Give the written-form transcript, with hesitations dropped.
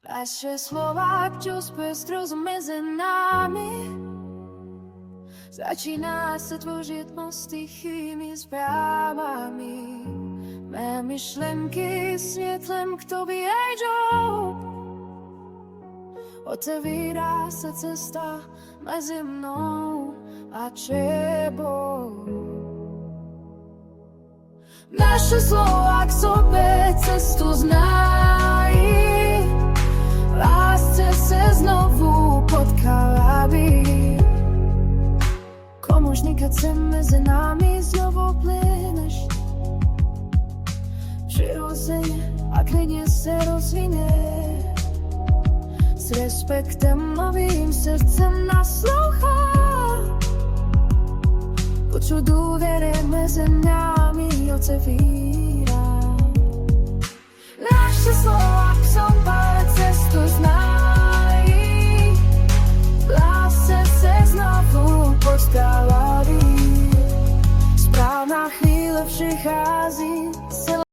Naše slova, čo spestro mezi nami, začíná se tvořit mosty chými zprávami. Mé myšlenky světlem k tobě jdou, otevírá se cesta mezi mnou a tebou. Naše slova k sobě cestu znají, lásce se znovu potkávají. Komunikace mezi námi znovu plyneš, přirozeně a klidně se rozvině. S respektem novým srdcem naslouchá, počuť důvěry mezi námi otevírá. Naše slova k sobě cestu znají, lásce se znovu potkávají. Správná chvíle přichází.